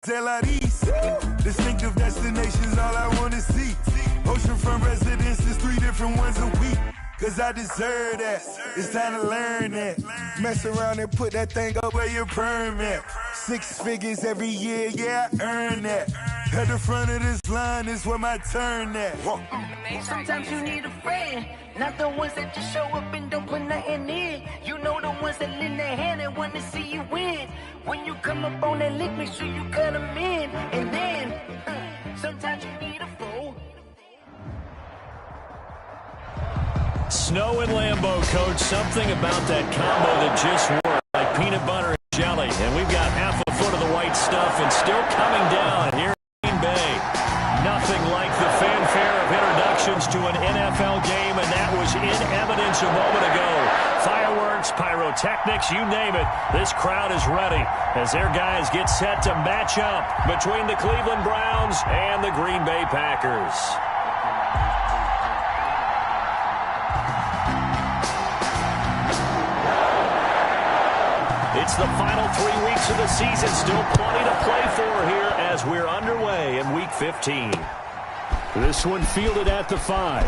LVII, distinctive destinations, all I want to see. Oceanfront residences, 3 different ones a week. Cause I deserve that, it's time to learn that. Mess around and put that thing up where your perm at. 6 figures every year, yeah, I earn that. At the front of this line is where my turn at. Sometimes you need a friend, not the ones that just show up and don't put nothing in. You know the ones that lend their hand and want to see you win. When you come up on that lick, make sure you cut them in. And then, sometimes you need a foe. Snow and Lambeau, Coach. Something about that combo that just worked, like peanut butter and jelly. And we've got half a foot of the white stuff and still coming down here in Green Bay. Nothing like the fanfare of introductions to an NFL game, and that was in evidence a moment ago. Fireworks, pyrotechnics, you name it. This crowd is ready as their guys get set to match up between the Cleveland Browns and the Green Bay Packers. It's the final 3 weeks of the season. Still plenty to play for here as we're underway in Week 15. This one fielded at the 5.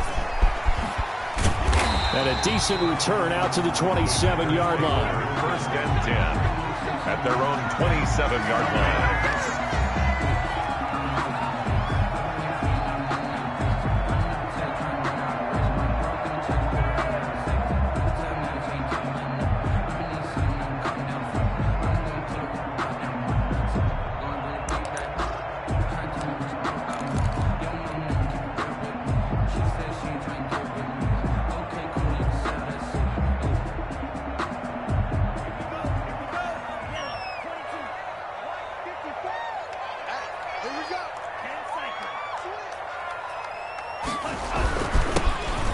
And a decent return out to the 27-yard line. First and 10 at their own 27-yard line.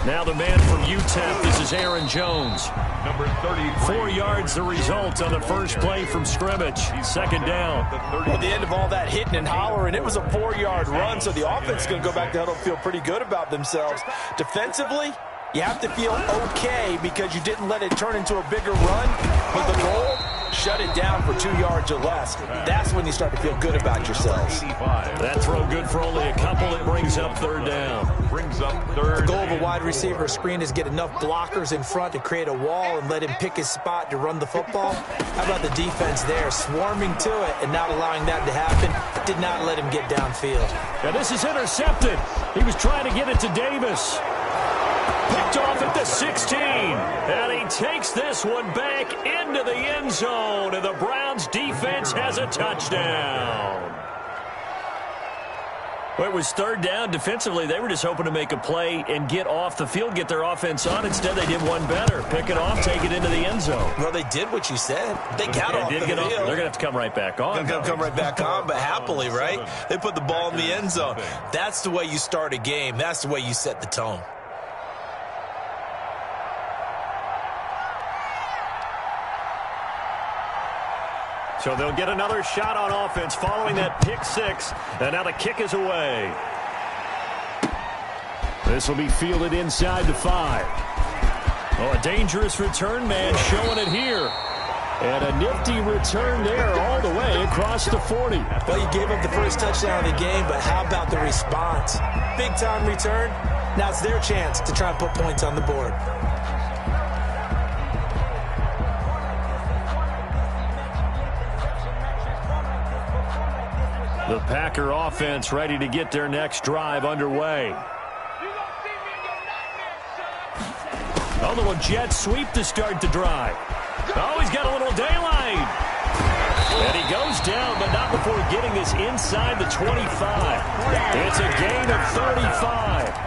Now the man from UTEP, this is Aaron Jones. Number 33. 4 yards the result on the first play from scrimmage. Second down. Well, at the end of all that hitting and hollering, it was a 4-yard run, so the offense is going to go back to huddle, feel pretty good about themselves. Defensively, you have to feel okay because you didn't let it turn into a bigger run. But the goal, shut it down for 2 yards or less. That's when you start to feel good about yourselves. That throw good for only a couple. It brings up third down. Brings up third. The goal of a wide receiver screen is get enough blockers in front to create a wall and let him pick his spot to run the football. How about the defense there, swarming to it and not allowing that to happen? Did not let him get downfield. Now this is intercepted. He was trying to get it to Davis. Picked off at the 16. And he takes this one back into the end zone. And the Browns defense has a touchdown. Well, it was third down. Defensively, they were just hoping to make a play and get off the field, get their offense on. Instead, they did one better. Pick it off, take it into the end zone. Well, they did what you said. They got off the field. They're going to have to come right back on. They're going to come right back on, but happily, right? They put the ball in the end zone. That's the way you start a game. That's the way you set the tone. So they'll get another shot on offense following that pick six. And now the kick is away. This will be fielded inside the 5. Oh, a dangerous return man showing it here. And a nifty return there all the way across the 40. Well, you gave up the first touchdown of the game, but how about the response? Big-time return. Now it's their chance to try and put points on the board. The Packer offense ready to get their next drive underway. A little jet sweep to start the drive. Oh, he's got a little daylight. And he goes down, but not before getting this inside the 25. It's a gain of 35.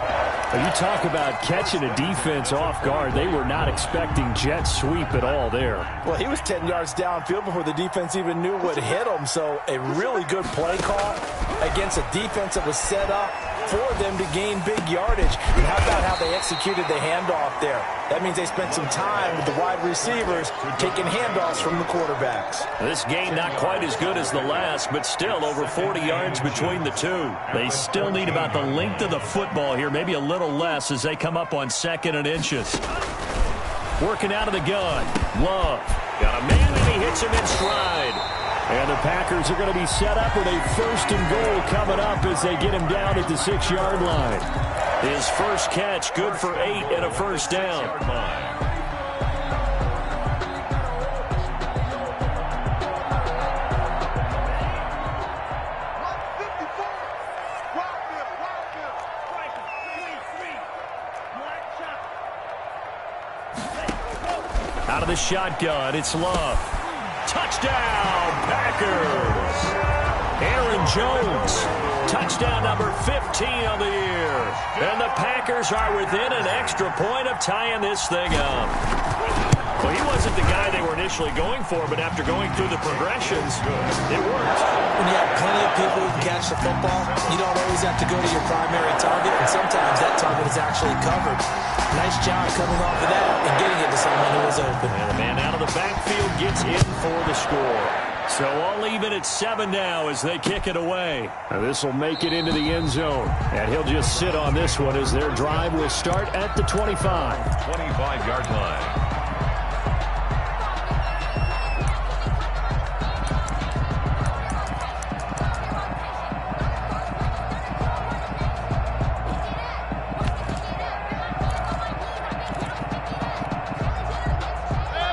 You talk about catching a defense off guard. They were not expecting jet sweep at all there. Well, he was 10 yards downfield before the defense even knew what hit him. So a really good play call against a defense that was set up for them to gain big yardage. And how about how they executed the handoff there? That means they spent some time with the wide receivers taking handoffs from the quarterbacks. This game not quite as good as the last, but still over 40 yards between the two. They still need about the length of the football here, maybe a little less as they come up on 2nd and inches. Working out of the gun. Love. Got a man and he hits him in stride. And the Packers are going to be set up with a 1st and goal coming up as they get him down at the 6-yard line. His first catch, good for 8 and a first down. Out of the shotgun, it's Love. Touchdown, Packers! Aaron Jones, touchdown number 15 on the year. And the Packers are within an extra point of tying this thing up. Well, he wasn't the guy they were initially going for, but after going through the progressions, it worked. When you have plenty of people who can catch the football, you don't always have to go to your primary target, and sometimes that target is actually covered. Nice job coming off of that and getting it to someone who was open. And the man out of the backfield gets in for the score. So all even at 7 now as they kick it away. This will make it into the end zone. And he'll just sit on this one as their drive will start at the 25. 25-yard line.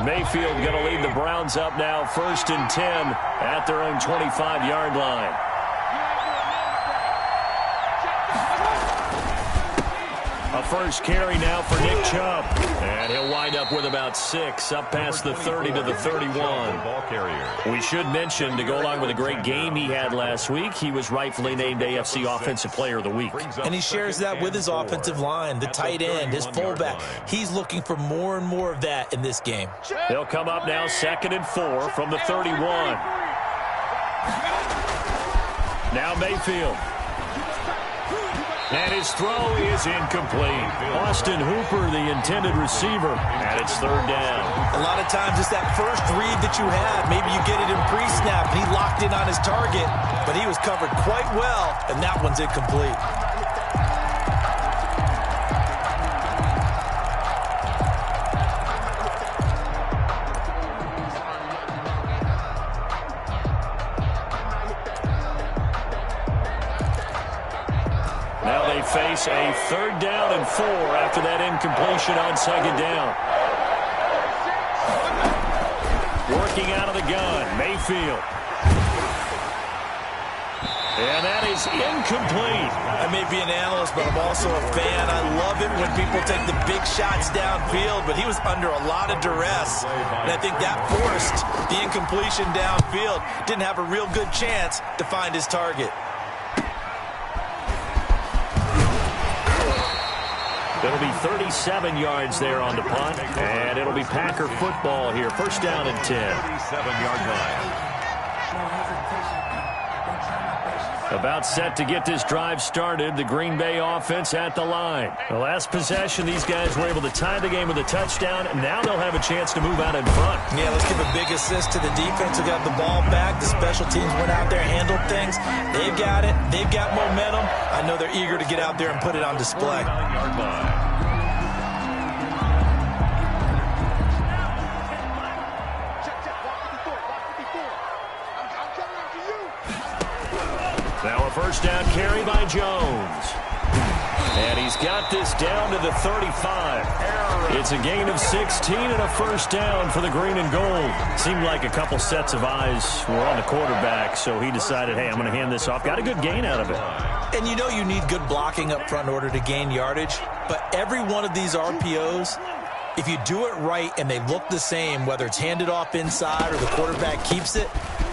Mayfield going to lead the Browns up now, 1st and 10 at their own 25-yard line. A first carry now for Nick Chubb. And he'll wind up with about 6, up past the 30 to the 31. We should mention, to go along with a great game he had last week, he was rightfully named AFC Offensive Player of the Week. And he shares that with his offensive line, the tight end, his fullback. He's looking for more and more of that in this game. They'll come up now 2nd and 4 from the 31. Now Mayfield. And his throw is incomplete. Austin Hooper, the intended receiver, and it's 3rd down. A lot of times it's that first read that you have. Maybe you get it in pre-snap, and he locked in on his target, but he was covered quite well, and that one's incomplete. Face a 3rd down and 4 after that incompletion on 2nd down. Working out of the gun, Mayfield. And that is incomplete. I may be an analyst, but I'm also a fan. I love it when people take the big shots downfield, but he was under a lot of duress. And I think that forced the incompletion downfield. Didn't have a real good chance to find his target. It'll be 37 yards there on the punt, and it'll be Packer football here. 1st down and 10. 37-yard line. About set to get this drive started, the Green Bay offense at the line. The last possession, these guys were able to tie the game with a touchdown, and now they'll have a chance to move out in front. Yeah, let's give a big assist to the defense who got the ball back. The special teams went out there, handled things. They've got it. They've got momentum. I know they're eager to get out there and put it on display. 49-yard line. Now a 1st down carry by Jones. And he's got this down to the 35. It's a gain of 16 and a 1st down for the green and gold. Seemed like a couple sets of eyes were on the quarterback, so he decided, hey, I'm going to hand this off. Got a good gain out of it. And you know you need good blocking up front in order to gain yardage, but every one of these RPOs, if you do it right and they look the same, whether it's handed off inside or the quarterback keeps it,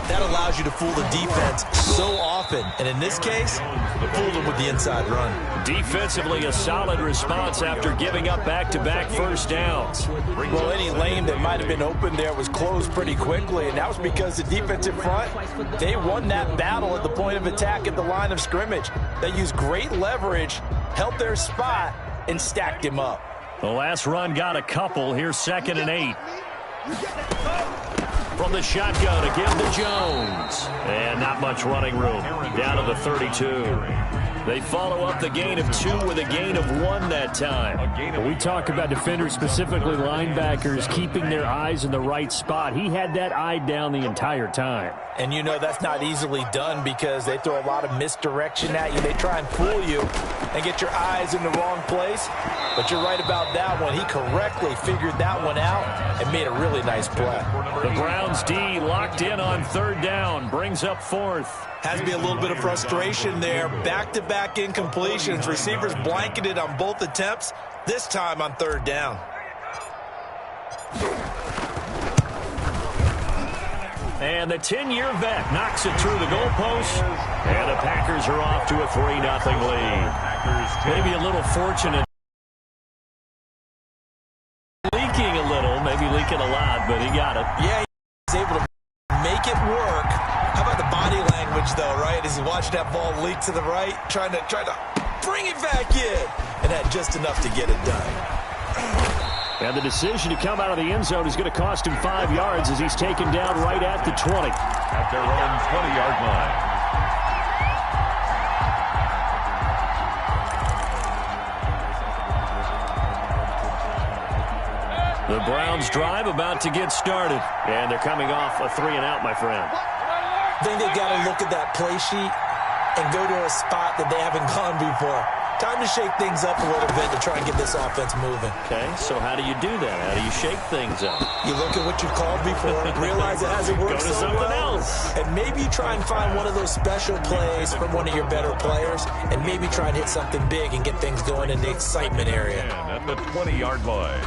that allows you to fool the defense so often. And in this case, fooled them with the inside run. Defensively, a solid response after giving up back-to-back 1st downs. Well, any lane that might have been open there was closed pretty quickly, and that was because the defensive front, they won that battle at the point of attack at the line of scrimmage. They used great leverage, held their spot, and stacked him up. The last run got a couple. Here's 2nd and 8. From the shotgun again to Jones. And not much running room. Down to the 32. They follow up the gain of 2 with a gain of 1 that time. We talk about defenders, specifically linebackers, keeping their eyes in the right spot. He had that eye down the entire time. And you know that's not easily done because they throw a lot of misdirection at you. They try and fool you and get your eyes in the wrong place. But you're right about that one. He correctly figured that one out and made a really nice play. The Browns D locked in on 3rd down, brings up 4th. Has to be a little bit of frustration there. Back-to-back incompletions. Receivers blanketed on both attempts, this time on 3rd down. And the 10-year vet knocks it through the goalpost. And the Packers are off to a 3-0 lead. Maybe a little fortunate. Leaking a little, maybe leaking a lot, but he got it. Yeah, he's able to make it work. How about the body language, though, right? As he watched that ball leak to the right, trying to bring it back in. And had just enough to get it done. And the decision to come out of the end zone is going to cost him 5 yards as he's taken down right at the 20. At their own 20-yard line. The Browns drive about to get started. And they're coming off a 3-and-out, my friend. I think they've got to look at that play sheet and go to a spot that they haven't gone before. Time to shake things up a little bit to try and get this offense moving. Okay, so how do you do that? How do you shake things up? You look at what you've called before, realize it hasn't worked so well, and maybe you try and find one of those special plays from one of your better players, and maybe try and hit something big and get things going in the excitement area. And at the 20-yard line.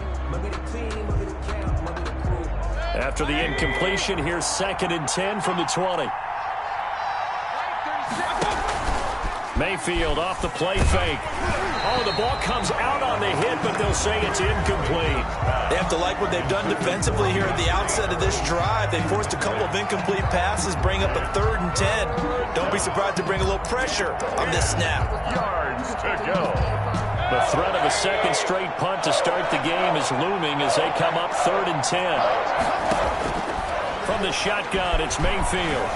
After the incompletion, here's 2nd and 10 from the 20. Mayfield off the play fake. Oh, the ball comes out on the hit, but they'll say it's incomplete. They have to like what they've done defensively here at the outset of this drive. They forced a couple of incomplete passes, bring up a 3rd and 10. Don't be surprised to bring a little pressure on this snap. Yards to go. The threat of a 2nd straight punt to start the game is looming as they come up 3rd and 10. From the shotgun, it's Mayfield.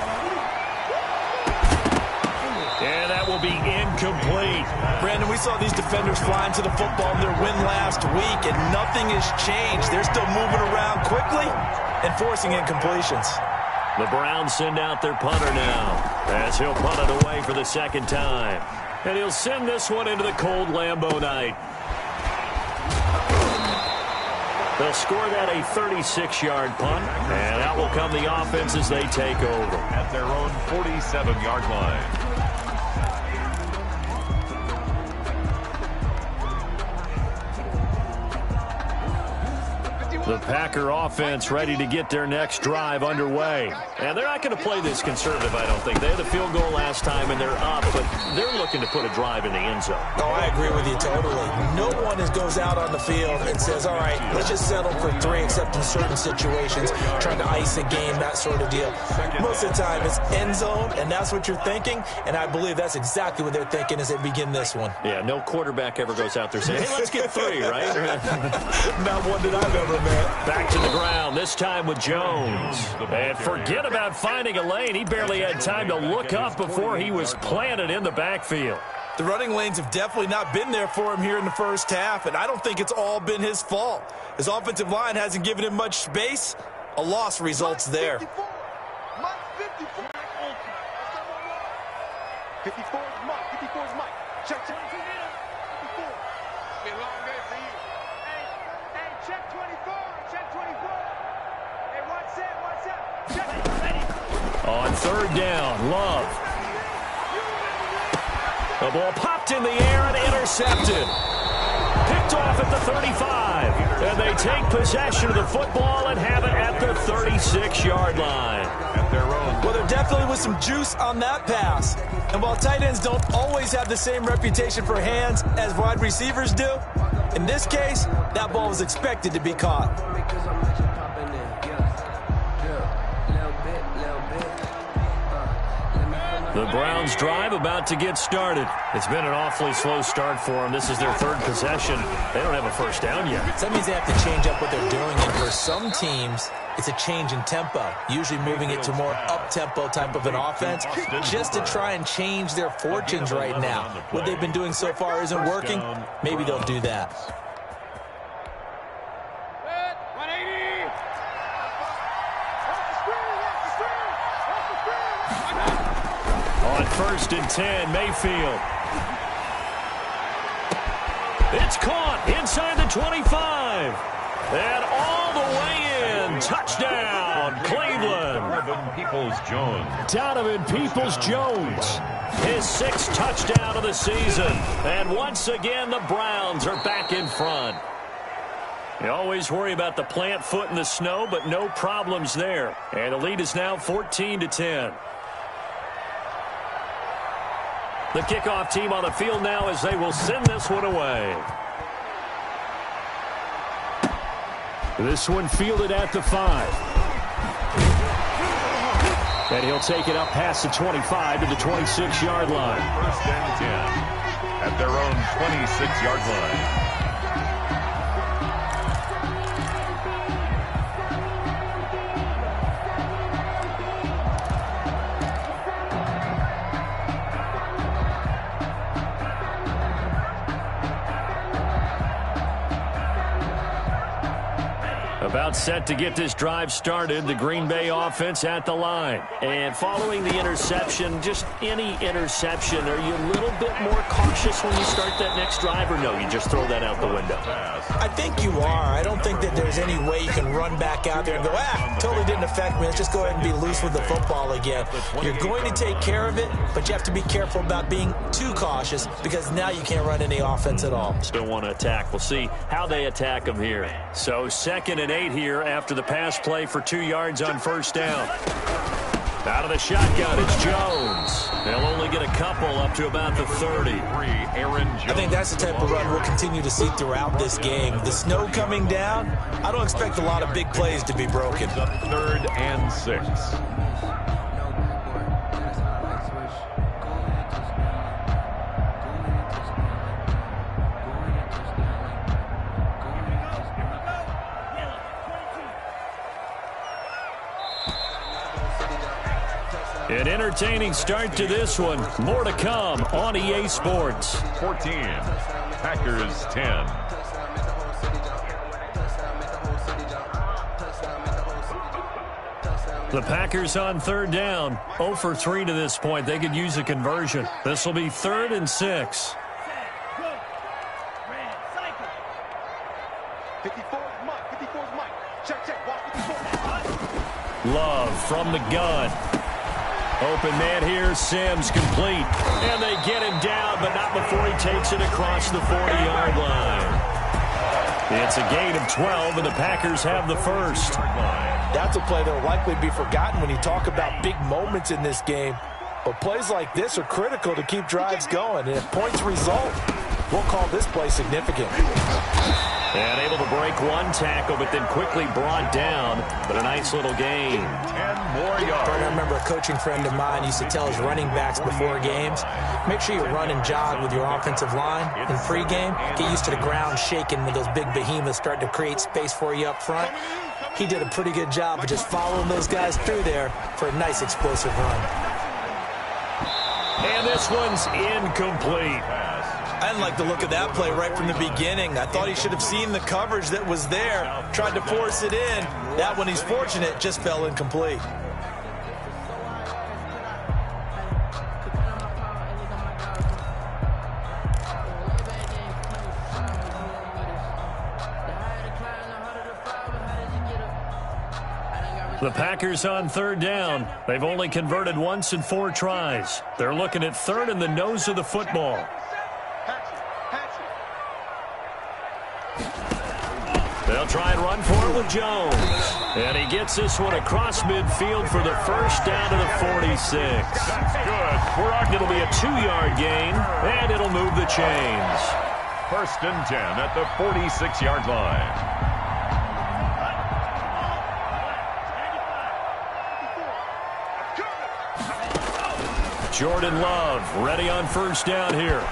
And that will be incomplete. Brandon, we saw these defenders flying to the football in their win last week, and nothing has changed. They're still moving around quickly and forcing incompletions. The Browns send out their punter now as he'll punt it away for the 2nd time. And he'll send this one into the cold Lambeau night. They'll score that a 36-yard punt, and out will come the offense as they take over. At their own 47-yard line. The Packer offense ready to get their next drive underway. And they're not going to play this conservative, I don't think. They had a field goal last time, and they're up, but they're looking to put a drive in the end zone. Oh, I agree with you totally. No one goes out on the field and says, all right, let's just settle for 3, except in certain situations, trying to ice a game, that sort of deal. Most of the time, it's end zone, and that's what you're thinking, and I believe that's exactly what they're thinking as they begin this one. Yeah, no quarterback ever goes out there saying, hey, let's get 3, right? Not one that I've ever met. Back to the ground, this time with Jones. And forget about finding a lane. He barely had time to look up before he was planted in the backfield. The running lanes have definitely not been there for him here in the first half, and I don't think it's all been his fault. His offensive line hasn't given him much space. A loss results there. 54 is Mike. 54 is Mike. Check 24. Be a long day for you. Hey, check 24. Check 24. Hey, what's that? Check it. On 3rd down, Love. The ball popped in the air and intercepted. Picked off at the 35. And they take possession of the football and have it at the 36-yard line. At their own. Well, there definitely was some juice on that pass. And while tight ends don't always have the same reputation for hands as wide receivers do, in this case, that ball was expected to be caught. The Browns drive about to get started. It's been an awfully slow start for them. This is their third possession. They don't have a first down yet. So that means they have to change up what they're doing. And for some teams, it's a change in tempo, usually moving it to more up-tempo type of an offense just to try and change their fortunes right now. What they've been doing so far isn't working. Maybe they'll do that. On 1st and 10, Mayfield. It's caught inside the 25. And all the way in. Touchdown, Cleveland. Donovan Peoples-Jones. His 6th touchdown of the season. And once again, the Browns are back in front. You always worry about the plant foot in the snow, but no problems there. And the lead is now 14-10. The kickoff team on the field now as they will send this one away. This one fielded at the 5. And he'll take it up past the 25 to the 26-yard line. 1st and 10 at their own 26-yard line. About set to get this drive started, the Green Bay offense at the line. And following the interception, just any interception, are you a little bit more cautious when you start that next drive, or no, you just throw that out the window? I think you are. I don't think that there's any way you can run back out there and go, totally didn't affect me. Let's just go ahead and be loose with the football again. You're going to take care of it, but you have to be careful about being too cautious because now you can't run any offense at all. Still want to attack. We'll see how they attack them here. So 2nd and 8 here after the pass play for 2 yards on 1st down. Out of the shotgun, it's Jones. They'll only get a couple up to about the 30. I think that's the type of run we'll continue to see throughout this game. The snow coming down, I don't expect a lot of big plays to be broken. 3rd and 6. An entertaining start to this one. More to come on EA Sports. 14, Packers 10. The Packers on 3rd down. 0 for 3 to this point. They could use a conversion. This will be 3rd and 6. 54's Mike. Check. Watch 54. Love from the gun. Open man here, Sims complete. And they get him down, but not before he takes it across the 40-yard line. It's a gain of 12, and the Packers have the first. That's a play that will likely be forgotten when you talk about big moments in this game. But plays like this are critical to keep drives going. And if points result, we'll call this play significant. And able to break one tackle, but then quickly brought down. But a nice little gain. 10 more yards. I remember a coaching friend of mine used to tell his running backs before games, make sure you run and jog with your offensive line in pregame. Get used to the ground shaking when those big behemoths start to create space for you up front. He did a pretty good job of just following those guys through there for a nice explosive run. And this one's incomplete. I didn't like the look of that play right from the beginning. I thought he should have seen the coverage that was there, tried to force it in. That one, he's fortunate, just fell incomplete. The Packers on 3rd down. They've only converted once in 4 tries. They're looking at 3rd in the nose of the football. They'll try and run for it with Jones. And he gets this one across midfield for the first down to the 46. That's good. It'll be a 2-yard gain, and it'll move the chains. 1st and 10 at the 46-yard line. Jordan Love ready on first down here.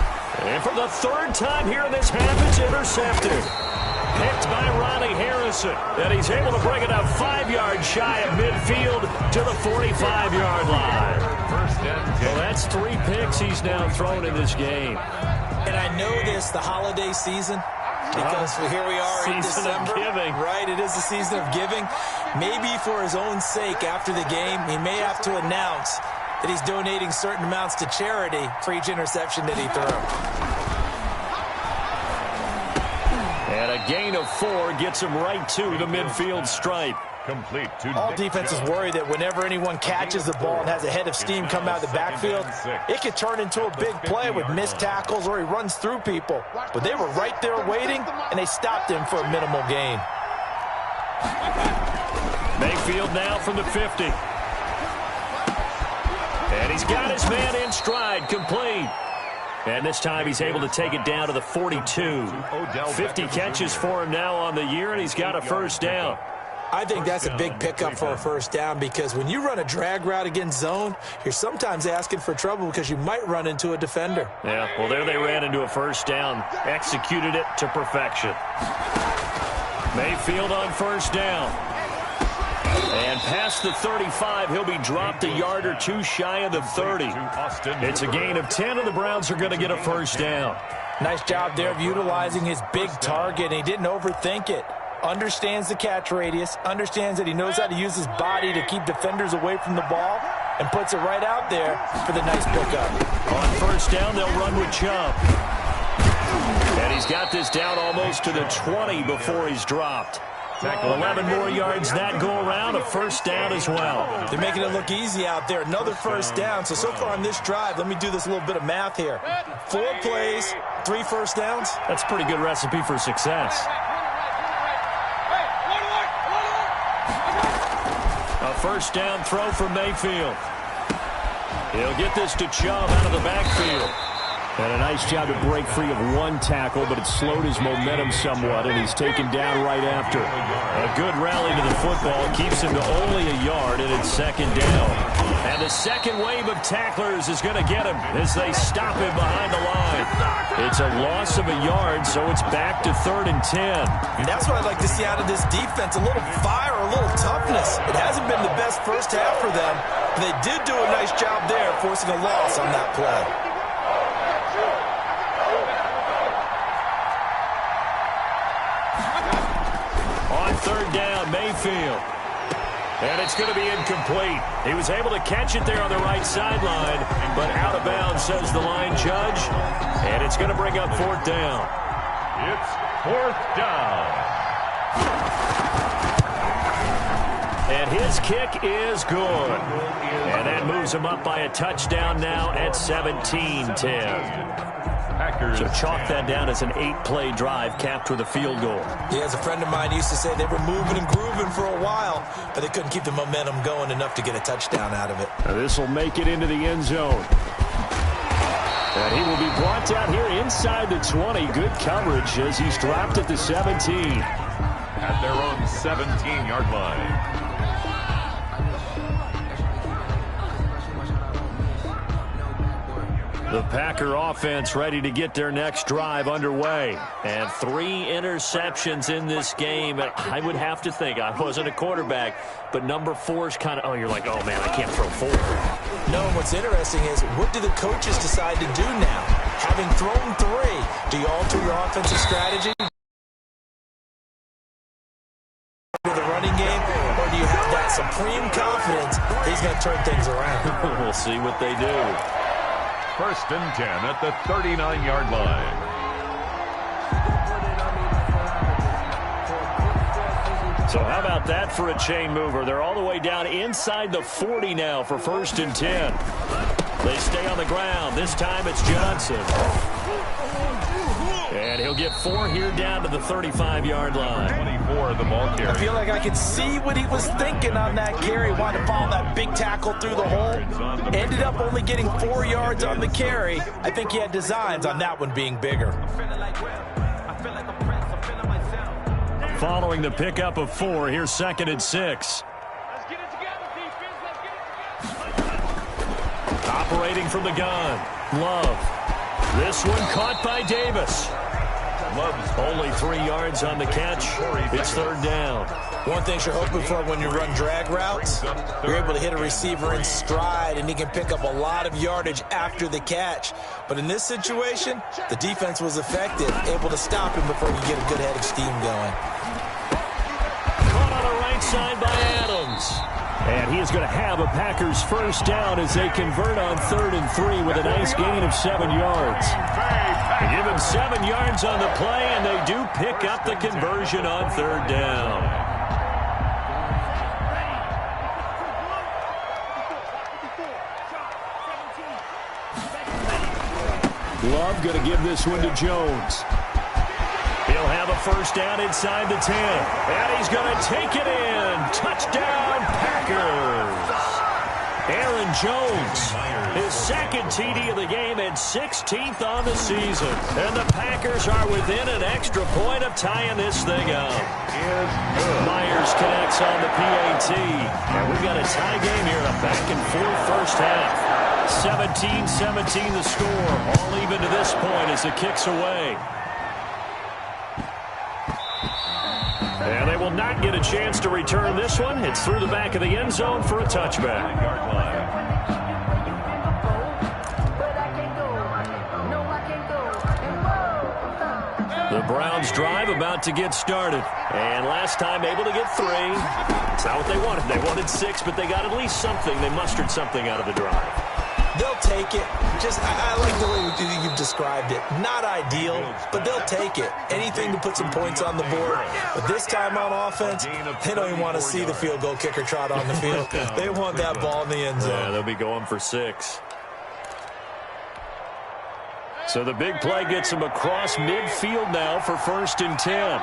And for the third time here in this half, it's intercepted. Picked by Ronnie Harrison. And he's able to bring it up 5 yards shy of midfield to the 45-yard line. Well, that's 3 picks he's now thrown in this game. And I know this, the holiday season, because here we are in December. Season of giving. Right, it is the season of giving. Maybe for his own sake after the game, he may have to announce that he's donating certain amounts to charity for each interception that he threw. And a gain of 4 gets him right to the midfield stripe. Complete to All defenses worry that whenever anyone catches the ball and has a head of steam come out of the backfield, it could turn into a big play with missed tackles or he runs through people. But they were right there waiting, and they stopped him for a minimal gain. Mayfield now from the 50. And he's got his man in stride, complete. And this time he's able to take it down to the 42. 50 catches for him now on the year, and he's got a first down. I think that's a big pickup for a first down because when you run a drag route against zone, you're sometimes asking for trouble because you might run into a defender. Yeah, well, there they ran into a first down. Executed it to perfection. Mayfield on first down. And past the 35, he'll be dropped a yard or 2 shy of the 30. It's a gain of 10, and the Browns are going to get a first down. Nice job there of utilizing his big target, and he didn't overthink it. Understands the catch radius, understands that he knows how to use his body to keep defenders away from the ball, and puts it right out there for the nice pickup. On first down, they'll run with Chubb. And he's got this down almost to the 20 before he's dropped. 11 more yards that go around, a first down as well. They're making it look easy out there. Another first down. So far on this drive, let me do this little bit of math here. 4 plays, 3 first downs. That's a pretty good recipe for success. A first down throw from Mayfield. He'll get this to Chubb out of the backfield. And a nice job to break free of 1 tackle, but it slowed his momentum somewhat, and he's taken down right after. A good rally to the football keeps him to only a yard, and it's second down. And the second wave of tacklers is going to get him as they stop him behind the line. It's a loss of a yard, so it's back to 3rd and 10. And that's what I'd like to see out of this defense, a little fire, a little toughness. It hasn't been the best first half for them, but they did do a nice job there forcing a loss on that play. Third down, Mayfield. And it's going to be incomplete. He was able to catch it there on the right sideline, but out of bounds, says the line judge. And it's going to bring up 4th down. It's 4th down. And his kick is good. And that moves him up by a touchdown now at 17-10. So chalk that down as an 8-play drive capped with a field goal. Yeah, as a friend of mine used to say, they were moving and grooving for a while, but they couldn't keep the momentum going enough to get a touchdown out of it. Now this will make it into the end zone. And he will be brought down here inside the 20. Good coverage as he's dropped at the 17. At their own 17-yard line. The Packer offense ready to get their next drive underway. And 3 interceptions in this game. And I would have to think, I wasn't a quarterback, but number 4 is kind of, oh, you're like, oh, man, I can't throw 4. No, and what's interesting is, what do the coaches decide to do now? Having thrown 3, do you alter your offensive strategy? The running game, or do you have that supreme confidence that he's going to turn things around? We'll see what they do. 1st and 10 at the 39-yard line. So how about that for a chain mover? They're all the way down inside the 40 now for 1st and 10. They stay on the ground. This time it's Johnson. And he'll get 4 here down to the 35-yard line. 24, the ball carry. I feel like I could see what he was thinking on that carry. Wanted to follow that big tackle through the hole. Ended up only getting 4 yards on the carry. I think he had designs on that one being bigger. Following the pickup of 4, here's 2nd and 6. Let's get it together, defense. Let's get it together. Top Operating from the gun. Love. This one caught by Davis. Love's only 3 yards on the catch. It's third down. One thing you're hoping for when you run drag routes, you're able to hit a receiver in stride, and he can pick up a lot of yardage after the catch. But in this situation, the defense was effective, able to stop him before you get a good head of steam going. Caught on the right side by Adams. And he is going to have a Packers first down as they convert on 3rd and 3 with a nice gain of 7 yards. They give him 7 yards on the play, and they do pick up the conversion on 3rd down. Love going to give this one to Jones. He'll have a first down inside the 10. And he's going to take it in. Touchdown, Packers. Aaron Jones, his second TD of the game and 16th on the season. And the Packers are within an extra point of tying this thing up. Myers connects on the PAT. And we've got a tie game here, a back-and-forth first half. 17-17 the score. All even to this point as the kick's away. And they will not get a chance to return this one. It's through the back of the end zone for a touchback. The Browns drive about to get started. And last time able to get 3. It's not what they wanted. They wanted 6, but they got at least something. They mustered something out of the drive. They'll take it. I like the way you've described it. Not ideal, but they'll take it. Anything to put some points on the board. But this time on offense, they don't even want to see the field goal kicker trot on the field. They want that ball in the end zone. Yeah, they'll be going for 6. So the big play gets them across midfield now for 1st and 10.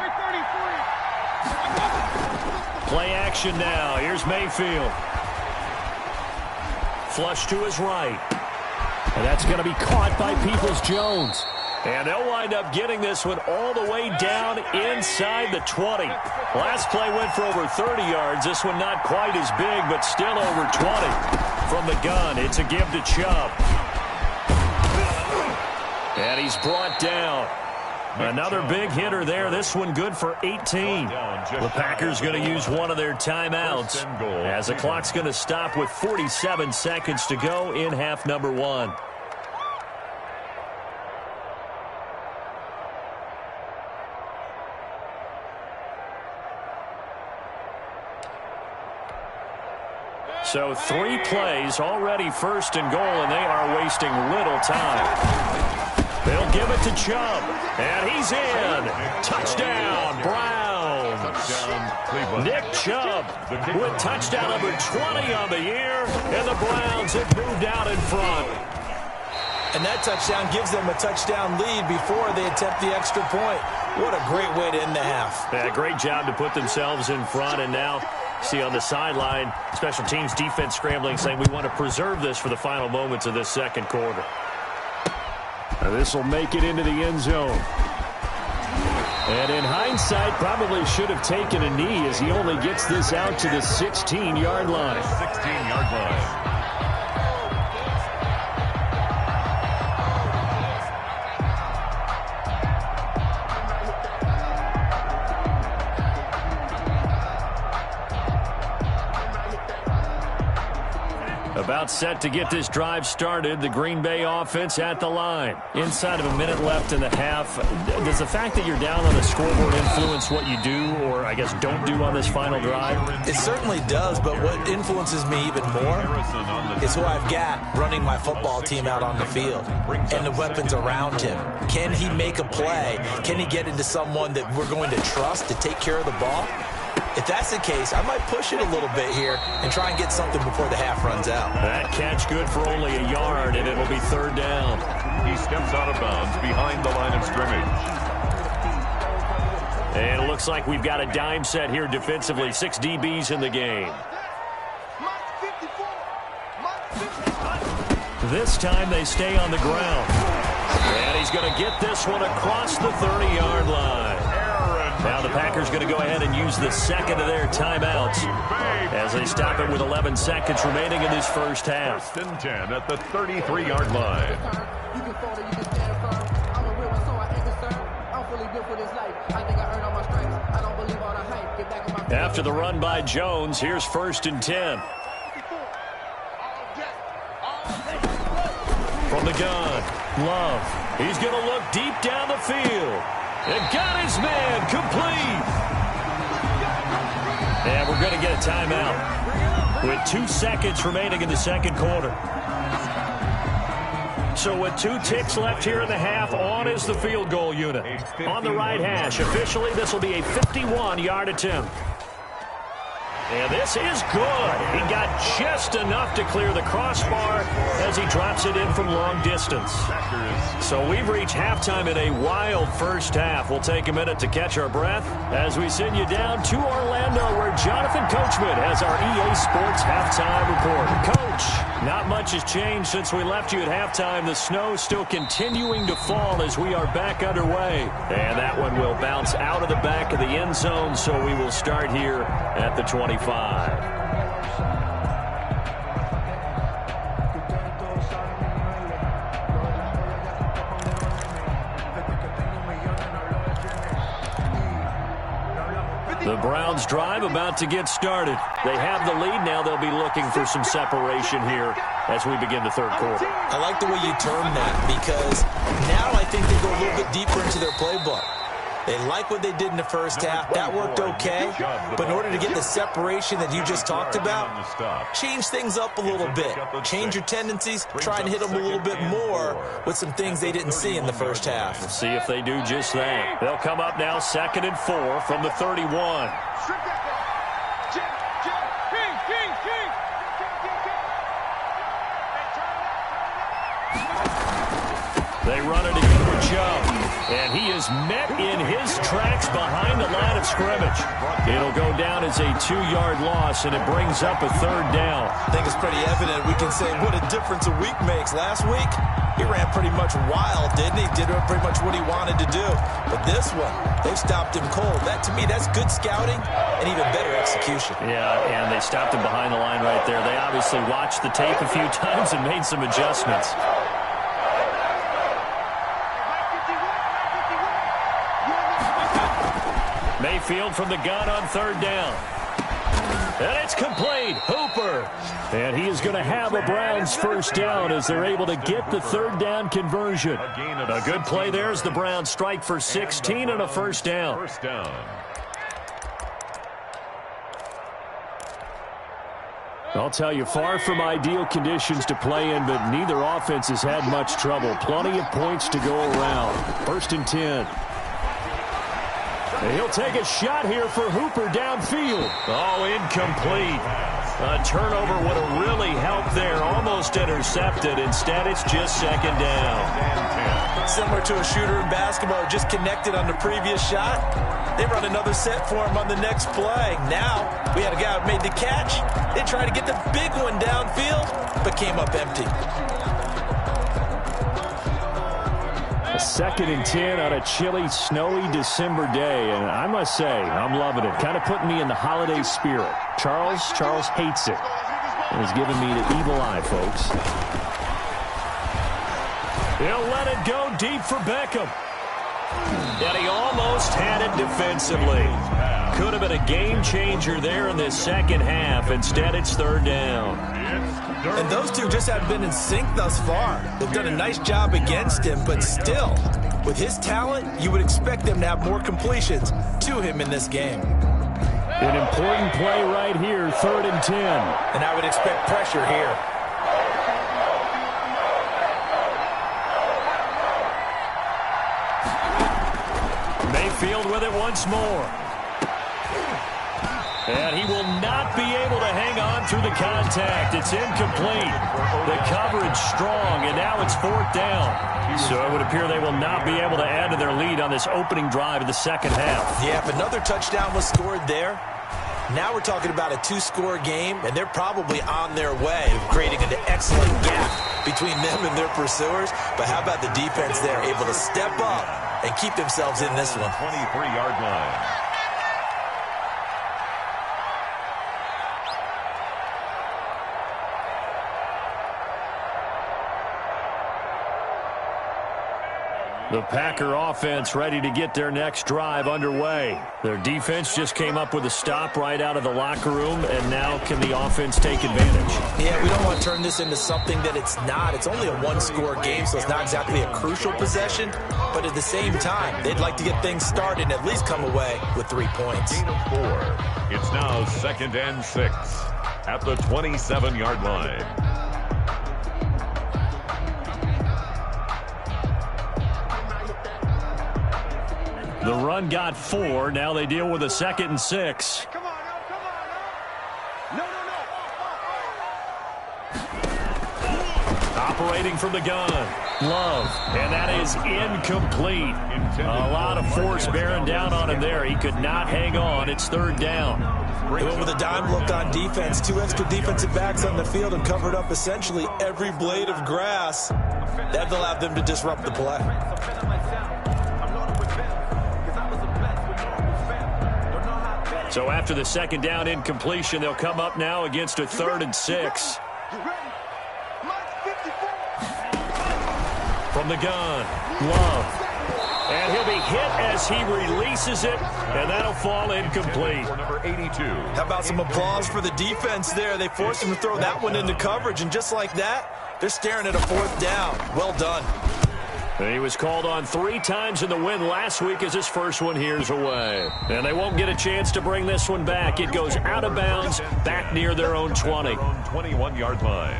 Play action now. Here's Mayfield. Flush to his right. And that's going to be caught by Peoples-Jones. And they'll wind up getting this one all the way down inside the 20. Last play went for over 30 yards. This one not quite as big, but still over 20. From the gun, it's a give to Chubb. And he's brought down. Another big hitter there. This one good for 18. The Packers going to use one of their timeouts as the clock's going to stop with 47 seconds to go in half number 1. So 3 plays already 1st and goal, and they are wasting little time. They'll give it to Chubb, and he's in. Touchdown, Browns. Nick Chubb with touchdown number 20 on the year, and the Browns have moved out in front. And that touchdown gives them a touchdown lead before they attempt the extra point. What a great way to end the half. Yeah, great job to put themselves in front, and now see on the sideline, special teams defense scrambling, saying we want to preserve this for the final moments of this second quarter. This will make it into the end zone. And in hindsight, probably should have taken a knee as he only gets this out to the 16-yard line. 16-yard line. About set to get this drive started. The Green Bay offense at the line. Inside of a minute left in the half. Does the fact that you're down on the scoreboard influence what you do, or I guess don't do on this final drive? It certainly does, but what influences me even more is who I've got running my football team out on the field and the weapons around him. Can he make a play? Can he get into someone that we're going to trust to take care of the ball? If that's the case, I might push it a little bit here and try and get something before the half runs out. That catch good for only a yard, and it'll be 3rd down. He steps out of bounds behind the line of scrimmage. And it looks like we've got a dime set here defensively. 6 DBs in the game. This time they stay on the ground. And he's going to get this one across the 30-yard line. Aaron Now the Packers going to go ahead and use the second of their timeouts as they stop it with 11 seconds remaining in this first half. 1st and 10 at the 33-yard line. You can fall or you can stand firm. I'm a real one, so I ain't concerned. I'm fully built for this life. I think I earned all my stripes. I don't believe all the hype. Get back in my... After the run by Jones, here's 1st and 10. From the gun, Love. He's going to look deep down the field. And got his man complete. And we're going to get a timeout with 2 seconds remaining in the second quarter. So with 2 ticks left here in the half, on is the field goal unit. On the right hash, officially this will be a 51-yard attempt. And this is good. He got just enough to clear the crossbar as he drops it in from long distance. So we've reached halftime in a wild first half. We'll take a minute to catch our breath as we send you down to Orlando, where Jonathan Coachman has our EA Sports halftime report. Coach, not much has changed since we left you at halftime. The snow still continuing to fall as we are back underway. And that one will bounce out of the back of the end zone, so we will start here at the 25. The Browns drive about to get started. They have the lead. Now they'll be looking for some separation here as we begin the third quarter. I like the way you term that, because now I think they go a little bit deeper into their playbook. They like what they did in the first half. That worked okay. But in order to get the separation that you just talked about, change things up a little bit. Change your tendencies. Try and hit them a little bit more with some things they didn't see in the first half. We'll see if they do just that. They'll come up now 2nd and 4 from the 31. They run it again with Chubb, and he is met in his tracks behind the line of scrimmage. It'll go down as a 2-yard loss, and it brings up a 3rd down. I think it's pretty evident. We can say what a difference a week makes. Last week, he ran pretty much wild, didn't he? Did pretty much what he wanted to do. But this one, they've stopped him cold. That, to me, that's good scouting and even better execution. Yeah, and they stopped him behind the line right there. They obviously watched the tape a few times and made some adjustments. Mayfield from the gun on 3rd down. And it's complete. Hooper. And he is going to have a Browns first down as they're able to get the 3rd down conversion. A good play there as the Browns strike for 16 and a first down. I'll tell you, far from ideal conditions to play in, but neither offense has had much trouble. Plenty of points to go around. 1st and 10. And he'll take a shot here for Hooper downfield. Oh, incomplete. A turnover would have really helped there. Almost intercepted. Instead, it's just 2nd down. Similar to a shooter in basketball, just connected on the previous shot. They run another set for him on the next play. Now, we had a guy who made the catch. They tried to get the big one downfield, but came up empty. 2nd and 10 on a chilly, snowy December day, and I must say, I'm loving it. Kind of putting me in the holiday spirit. Charles hates it. And he's giving me the evil eye, folks. He'll let it go deep for Beckham. And he almost had it defensively. Could have been a game changer there in this second half. Instead, it's 3rd down. And those two just haven't been in sync thus far. They've done a nice job against him, but still, with his talent, you would expect them to have more completions to him in this game. An important play right here, 3rd and 10. And I would expect pressure here. Mayfield with it once more. And he will not be able to hang on through the contact. It's incomplete. The coverage strong, and now it's 4th down. So it would appear they will not be able to add to their lead on this opening drive of the second half. Yeah, if another touchdown was scored there, now we're talking about a 2-score game, and they're probably on their way of creating an excellent gap between them and their pursuers. But how about the defense there, able to step up and keep themselves in this one. 23-yard line. The Packer offense ready to get their next drive underway. Their defense just came up with a stop right out of the locker room, and now can the offense take advantage? Yeah, we don't want to turn this into something that it's not. It's only a one-score game, so it's not exactly a crucial possession. But at the same time, they'd like to get things started and at least come away with 3 points. Gain of 4. It's now 2nd and 6 at the 27-yard line. The run got 4. Now they deal with a 2nd and 6. Come on, no. Operating from the gun. Love. And that is incomplete. A lot of force bearing down on him there. He could not hang on. It's 3rd down. They went with a dime look on defense. 2 extra defensive backs on the field and covered up essentially every blade of grass. That allowed them to disrupt the play. So after the 2nd down incompletion, they'll come up now against a 3rd and 6. From the gun, Love. And he'll be hit as he releases it, and that'll fall incomplete. For number 82. How about some applause for the defense there? They forced him to throw that one into coverage, and just like that, they're staring at a 4th down. Well done. And he was called on 3 times in the win last week as his first one here's away. And they won't get a chance to bring this one back. It goes out of bounds back near their own 20. 21-yard line.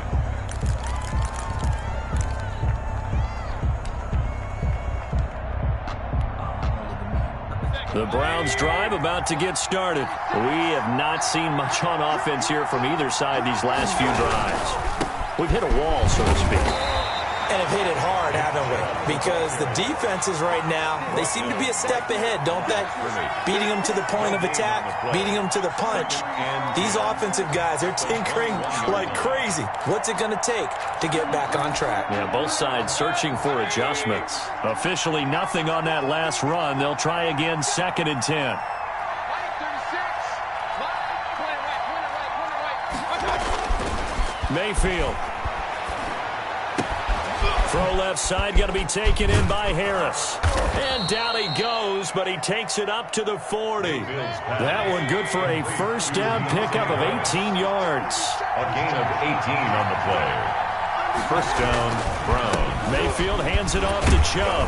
The Browns drive about to get started. We have not seen much on offense here from either side these last few drives. We've hit a wall, so to speak. And have hit it hard, haven't we? Because the defenses right now, they seem to be a step ahead, don't they? Beating them to the point of attack, beating them to the punch. These offensive guys, they're tinkering like crazy. What's it going to take to get back on track? Yeah, both sides searching for adjustments. Officially nothing on that last run. They'll try again 2nd and 10. Mayfield. Throw left side, going to be taken in by Harris. And down he goes, but he takes it up to the 40. That one good for a 1st down pickup of 18 yards. A gain of 18 on the play. 1st down, Brown. Mayfield hands it off to Chubb.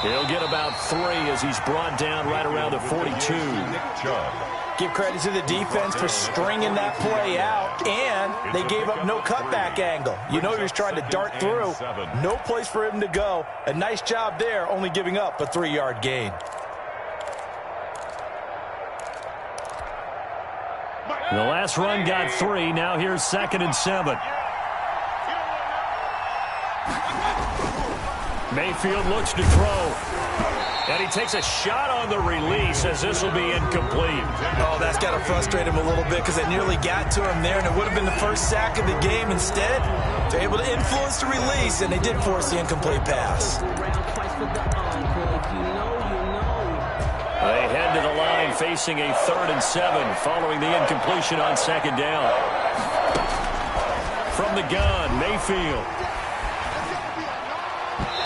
He'll get about 3 as he's brought down right around the 42. Nick Chubb. Give credit to the defense for stringing that play out, and they gave up no cutback angle. You know he was trying to dart through. No place for him to go. A nice job there, only giving up a 3-yard gain. The last run got 3. Now here's 2nd and 7. Mayfield looks to throw. And he takes a shot on the release as this will be incomplete. Oh, that's got to frustrate him a little bit because it nearly got to him there, and it would have been the first sack of the game. Instead, they're able to influence the release, and they did force the incomplete pass. They head to the line facing a 3rd and 7 following the incompletion on 2nd down. From the gun, Mayfield.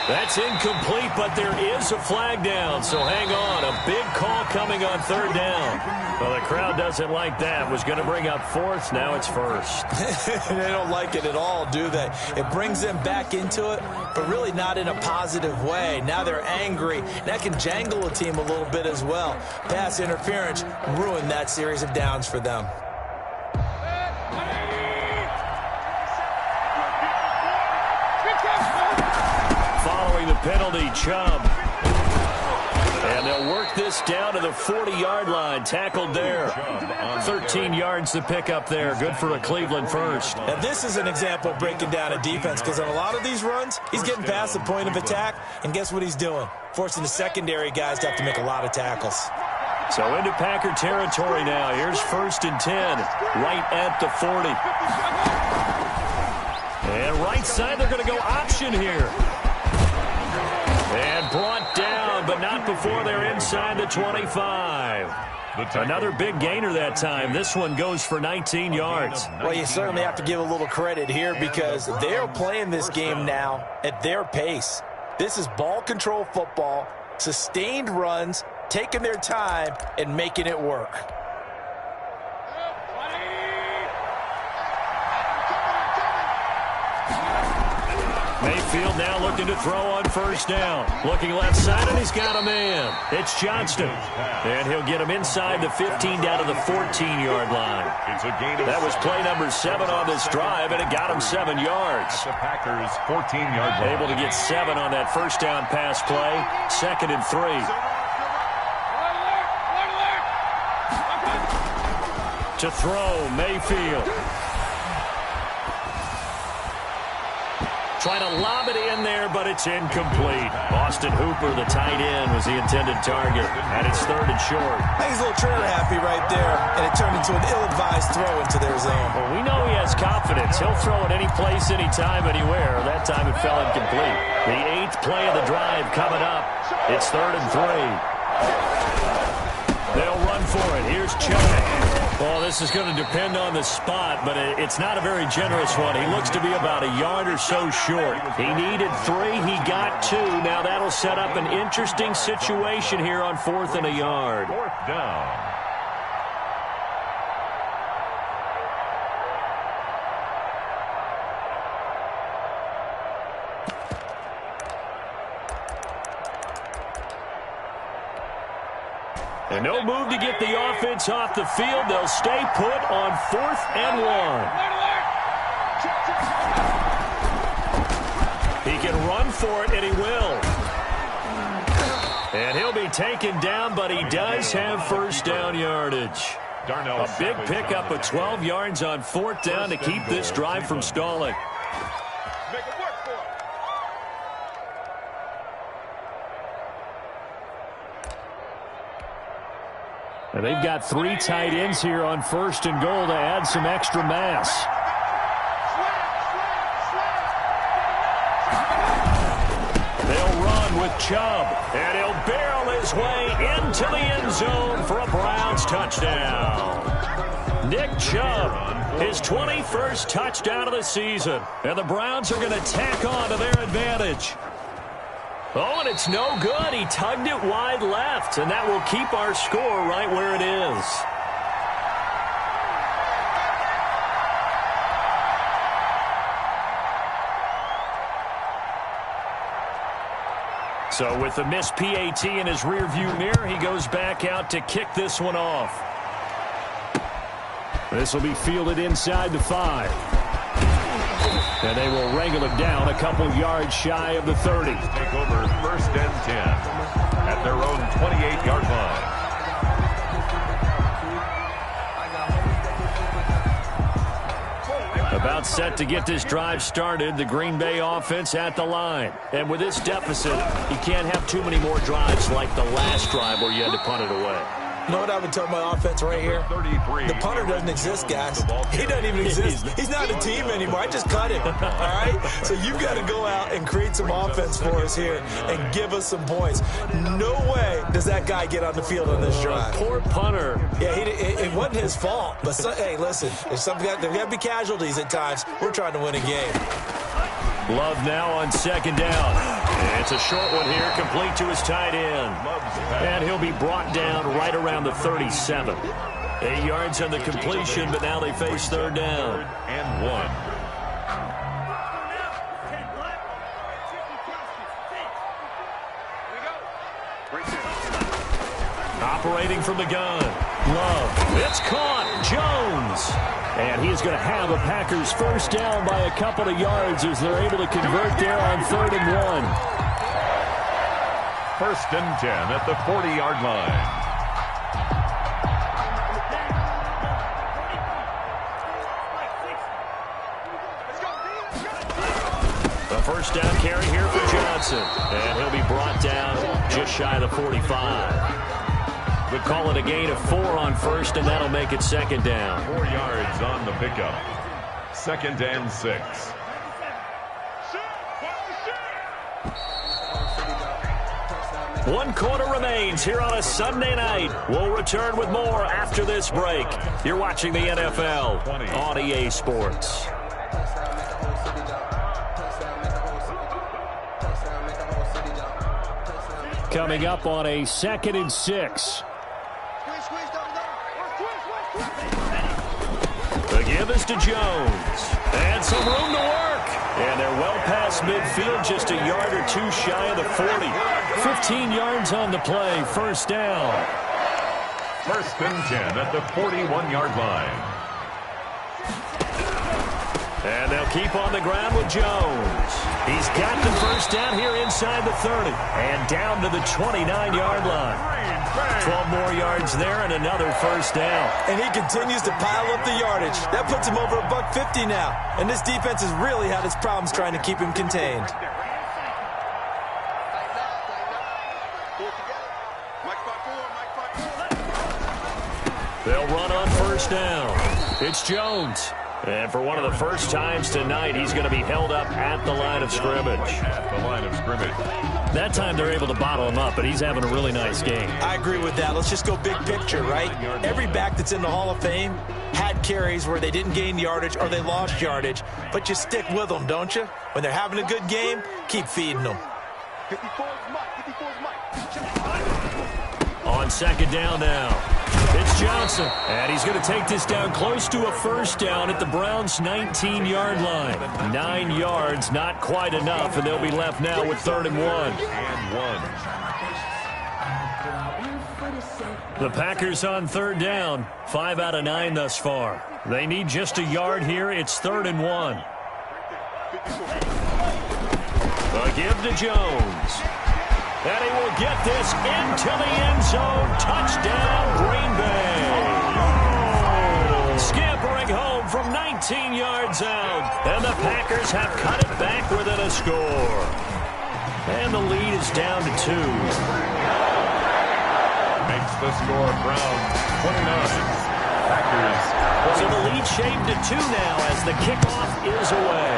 That's incomplete, but there is a flag down, so hang on. A big call coming on 3rd down. Well, the crowd doesn't like that. Was going to bring up 4th, now it's 1st. They don't like it at all, do they? It brings them back into it, but really not in a positive way. Now they're angry. That can jangle a team a little bit as well. Pass interference ruined that series of downs for them. Following the penalty, Chubb. And they'll work this down to the 40-yard line. Tackled there. 13 yards to pick up there. Good for a Cleveland first. Now, this is an example of breaking down a defense because on a lot of these runs, he's getting past the point of attack, and guess what he's doing? Forcing the secondary guys to have to make a lot of tackles. So into Packer territory now. Here's 1st and 10, right at the 40. And right side, they're going to go option here. And brought down up before they're inside the 25. Another big gainer that time. This one goes for 19 yards. Well, you certainly have to give a little credit here because they're playing this game now at their pace. This is ball control football, sustained runs, taking their time, and making it work. Mayfield now looking to throw on first down. Looking left side, and he's got a man. It's Johnston. And he'll get him inside the 15 down to the 14-yard line. That was play number 7 on this drive, and it got him 7 yards. The Packers' 14-yard line. Able to get 7 on that first down pass play. 2nd and 3. To throw, Mayfield. Trying to lob it in there, but it's incomplete. Austin Hooper, the tight end, was the intended target. And it's 3rd and short. I think he's a little trigger happy right there, and it turned into an ill-advised throw into their zone. Well, we know he has confidence. He'll throw it any place, anytime, anywhere. That time it fell incomplete. The 8th play of the drive coming up. It's 3rd and 3. They'll run for it. Here's Chubb. Well, this is going to depend on the spot, but it's not a very generous one. He looks to be about a yard or so short. He needed 3. He got 2. Now that'll set up an interesting situation here on 4th and a yard. 4th down. And no move to get the offense off the field. They'll stay put on 4th and 1. He can run for it, and he will. And he'll be taken down, but he does have first down yardage. A big pickup of 12 yards on 4th down to keep this drive from stalling. And they've got 3 tight ends here on 1st and goal to add some extra mass. They'll run with Chubb, and he'll barrel his way into the end zone for a Browns touchdown. Nick Chubb, his 21st touchdown of the season, and the Browns are going to tack on to their advantage. Oh, and it's no good. He tugged it wide left, and that will keep our score right where it is. So with the missed PAT in his rearview mirror, he goes back out to kick this one off. This will be fielded inside the 5. And they will wrangle it down a couple yards shy of the 30. Take over 1st and 10 at their own 28-yard line. About set to get this drive started, the Green Bay offense at the line. And with this deficit, you can't have too many more drives like the last drive where you had to punt it away. You know what I've been telling my offense right here? The punter doesn't exist, guys. He doesn't even exist. He's not a team anymore. I just cut him, all right? So you've got to go out and create some offense for us here and give us some points. No way does that guy get on the field on this drive. Poor punter. Yeah, it wasn't his fault. But, hey, listen, there's got to be casualties at times. We're trying to win a game. Love now on 2nd down. It's a short one here, complete to his tight end. And he'll be brought down right around the 37. 8 yards on the completion, but now they face 3rd down. 3rd and 1. Operating from the gun. Love. It's caught. Jones. And he's going to have a Packers first down by a couple of yards as they're able to convert there on 3rd and 1. 1st and 10 at the 40-yard line. A first down carry here for Johnson. And he'll be brought down just shy of the 45. We'll call it a gain of 4 on 1st, and that'll make it 2nd down. 4 yards on the pickup. 2nd and 6. 1 quarter remains here on a Sunday night. We'll return with more after this break. You're watching the NFL on EA Sports. Coming up on a 2nd and 6. The give is to Jones. And some room to work. And they're well past midfield, just a yard or two shy of the 40. 15 yards on the play, first down. 1st and 10 at the 41-yard line. And they'll keep on the ground with Jones. He's got the first down here inside the 30. And down to the 29-yard line. 12 more yards there and another first down. And he continues to pile up the yardage. That puts him over $150 now. And this defense has really had its problems trying to keep him contained. They'll run on first down. It's Jones. And for one of the first times tonight, he's going to be held up at the line of scrimmage. At the line of scrimmage. That time they're able to bottle him up, but he's having a really nice game. I agree with that. Let's just go big picture, right? Every back that's in the Hall of Fame had carries where they didn't gain yardage or they lost yardage, but you stick with them, don't you? When they're having a good game, keep feeding them. On 2nd down now. It's Johnson, and he's going to take this down close to a first down at the Browns' 19-yard line. 9 yards, not quite enough, and they'll be left now with 3rd and 1. The Packers on 3rd down, 5 out of 9 thus far. They need just a yard here. It's 3rd and 1. A give to Jones. And he will get this into the end zone. Touchdown, Green Bay. Scampering home from 19 yards out. And the Packers have cut it back within a score. And the lead is down to 2. Makes the score Browns 29. Packers 20. So the lead shaved to 2 now as the kickoff is away.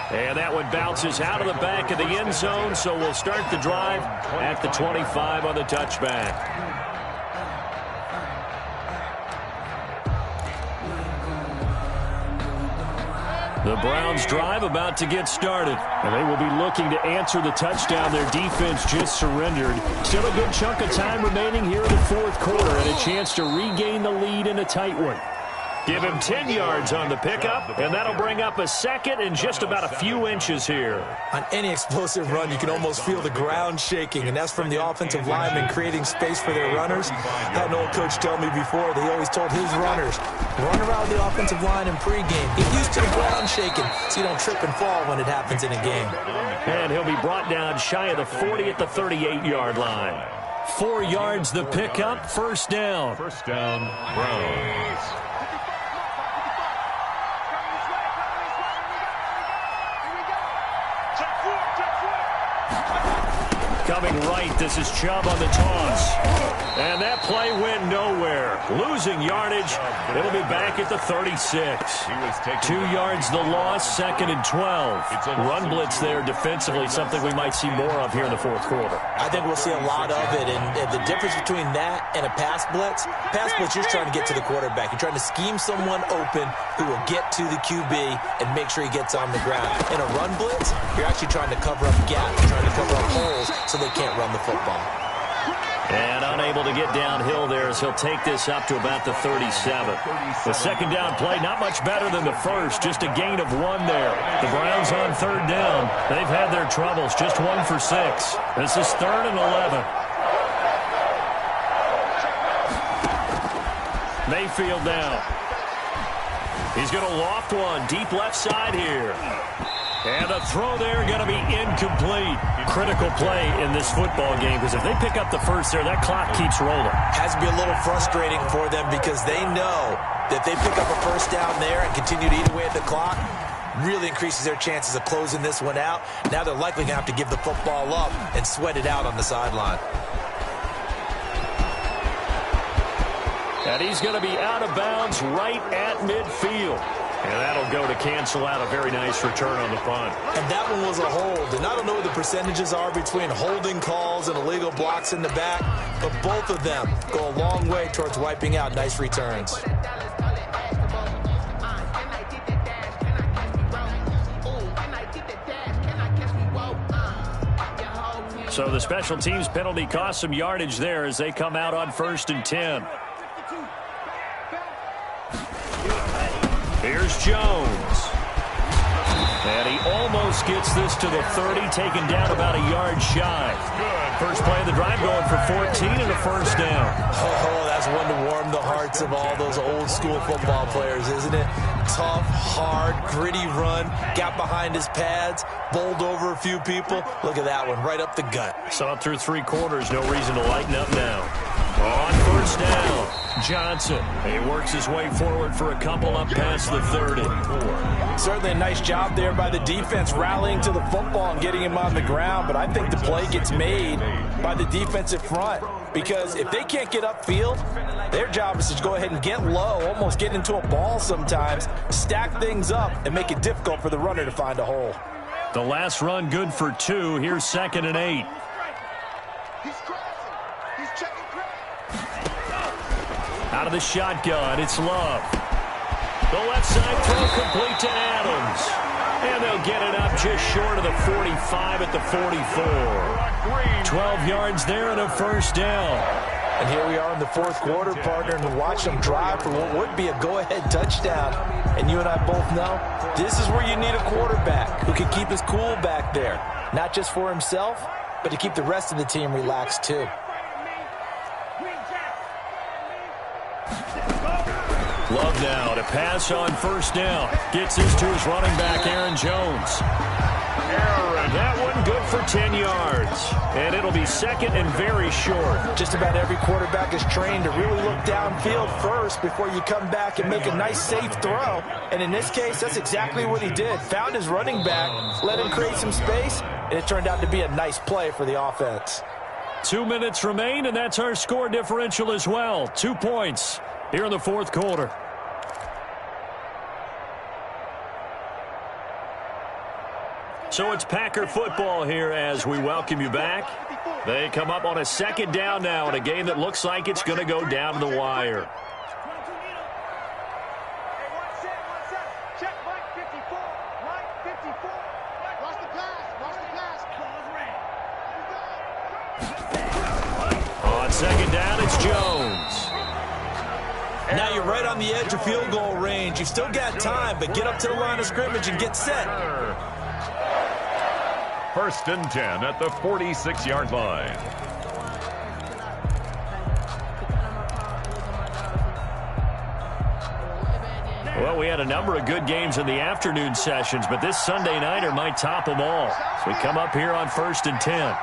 And that one bounces out of the back of the end zone, so we'll start the drive at the 25 on the touchback. The Browns drive about to get started. And they will be looking to answer the touchdown their defense just surrendered. Still a good chunk of time remaining here in the 4th quarter and a chance to regain the lead in a tight one. Give him 10 yards on the pickup, and that'll bring up a 2nd and just about a few inches here. On any explosive run, you can almost feel the ground shaking, and that's from the offensive linemen creating space for their runners. I had an old coach tell me before, they always told his runners, run around the offensive line in pregame. Get used to the ground shaking so you don't trip and fall when it happens in a game. And he'll be brought down shy of the 40 at the 38-yard line. 4 yards the pickup, first down. First down, Browns. Coming right, this is Chubb on the toss. And that play went nowhere. Losing yardage. It'll be back at the 36. 2 yards the loss, 2nd and 12. Run blitz there defensively, something we might see more of here in the 4th quarter. I think we'll see a lot of it, and the difference between that and a pass blitz, you're trying to get to the quarterback. You're trying to scheme someone open who will get to the QB and make sure he gets on the ground. In a run blitz, you're actually trying to cover up gaps, trying to cover up holes so they can't run the football. And unable to get downhill there as he'll take this up to about the 37. The 2nd down play, not much better than the first, just a gain of 1 there. The Browns on 3rd down. They've had their troubles, just 1 for 6. This is 3rd and 11. Mayfield now. He's going to loft one, deep left side here. And the throw there going to be incomplete. Critical play in this football game because if they pick up the first there, that clock keeps rolling. Has to be a little frustrating for them because they know that they pick up a first down there and continue to eat away at the clock, really increases their chances of closing this one out. Now they're likely going to have to give the football up and sweat it out on the sideline. And he's going to be out of bounds right at midfield. And that'll go to cancel out a very nice return on the punt. And that one was a hold. And I don't know what the percentages are between holding calls and illegal blocks in the back, but both of them go a long way towards wiping out nice returns. So the special teams penalty cost some yardage there as they come out on 1st and 10. Here's Jones. And he almost gets this to the 30, taken down about a yard shy. Good. First play of the drive going for 14 and a first down. Oh, that's one to warm the hearts of all those old school football players, isn't it? Tough, hard, gritty run, got behind his pads, bowled over a few people. Look at that one, right up the gut. Saw it through 3 quarters, no reason to lighten up now. On 1st down, Johnson. He works his way forward for a couple up past the 30. Certainly a nice job there by the defense rallying to the football and getting him on the ground, but I think the play gets made by the defensive front because if they can't get upfield, their job is to go ahead and get low, almost get into a ball sometimes, stack things up, and make it difficult for the runner to find a hole. The last run good for 2. Here's 2nd and 8. Out of the shotgun, it's Love. The left side throw complete to Adams. And they'll get it up just short of the 45 at the 44. 12 yards there and a first down. And here we are in the 4th quarter, partner, and to watch them drive for what would be a go-ahead touchdown. And you and I both know this is where you need a quarterback who can keep his cool back there. Not just for himself, but to keep the rest of the team relaxed too. Love now to pass on 1st down. Gets this to his running back, Aaron Jones. That one good for 10 yards. And it'll be 2nd and very short. Just about every quarterback is trained to really look downfield first before you come back and make a nice, safe throw. And in this case, that's exactly what he did. Found his running back, let him create some space, and it turned out to be a nice play for the offense. 2 minutes remain, and that's our score differential as well. 2 points here in the 4th quarter. So it's Packer football here as we welcome you back. They come up on a 2nd down now in a game that looks like it's going to go down to the wire. On 2nd down, it's Jones. Now you're right on the edge of field goal range. You've still got time, but get up to the line of scrimmage and get set. 1st and 10 at the 46-yard line. Well, we had a number of good games in the afternoon sessions, but this Sunday nighter might top them all. So we come up here on 1st and 10.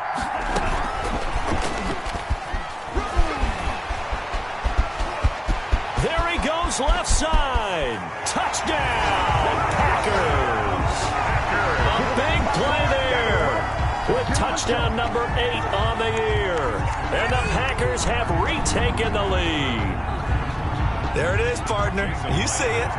There he goes, left side. Touchdown, Packers. A big play there with touchdown number 8 on the year. And the Packers have retaken the lead. There it is, partner. You see it.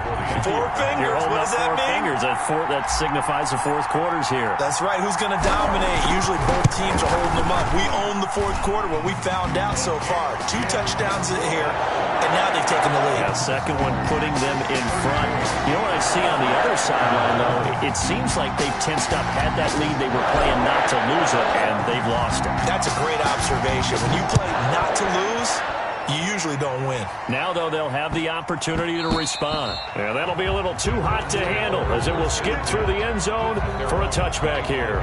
4 fingers. What does that mean? 4 fingers. That signifies the 4th quarter's here. That's right. Who's going to dominate? Usually both teams are holding them up. We own the 4th quarter, what we found out so far. 2 touchdowns here, and now they've taken the lead. Yeah, second one putting them in front. You know what I see on the other sideline, though? It seems like they've tensed up. Had that lead, they were playing not to lose it, and they've lost it. That's a great observation. When you play not to lose, you usually don't win. Now, though, they'll have the opportunity to respond. Yeah, that'll be a little too hot to handle as it will skip through the end zone for a touchback here.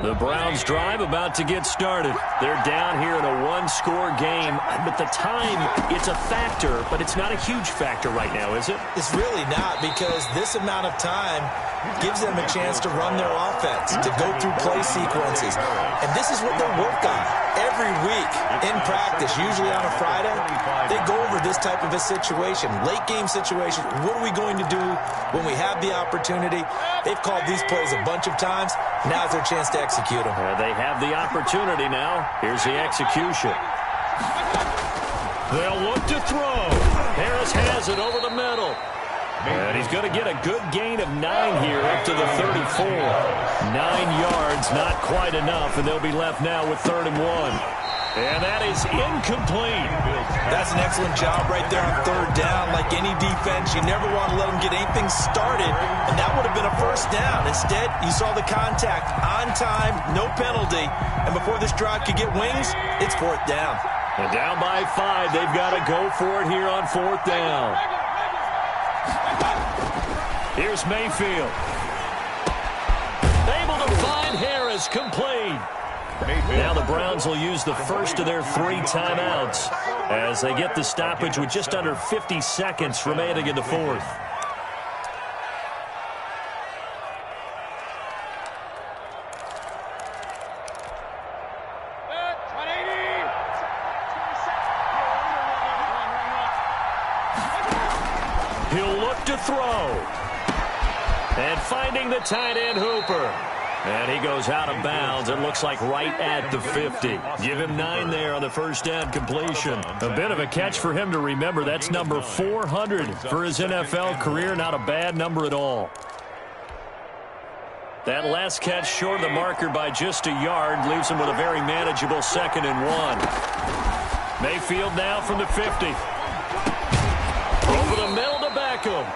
The Browns drive about to get started. They're down here in a 1-score game, but the time, it's a factor, but it's not a huge factor right now, is it? It's really not, because this amount of time gives them a chance to run their offense, to go through play sequences. And this is what they work on every week in practice, usually on a Friday. They go over this type of a situation, late game situation. What are we going to do when we have the opportunity? They've called these plays a bunch of times. Now's their chance to execute them. They have the opportunity now. Here's the execution. They'll look to throw. Harris has it over the middle. And he's going to get a good gain of 9 here up to the 34. 9 yards, not quite enough, and they'll be left now with 3rd and 1. And that is incomplete. That's an excellent job right there on 3rd down. Like any defense, you never want to let them get anything started, and that would have been a 1st down. Instead, you saw the contact on time, no penalty, and before this drive could get wings, it's 4th down. And down by 5, they've got to go for it here on 4th down. Here's Mayfield. Able to find Harris, complete. Now the Browns will use the first of their 3 timeouts as they get the stoppage with just under 50 seconds remaining in the 4th. He'll look to throw. And finding the tight end, Hooper. And he goes out of bounds. It looks like right at the 50. Give him 9 there on the 1st down completion. A bit of a catch for him to remember. That's number 400 for his NFL career. Not a bad number at all. That last catch short of the marker by just a yard leaves him with a very manageable 2nd and 1. Mayfield now from the 50. Over the middle to Beckham.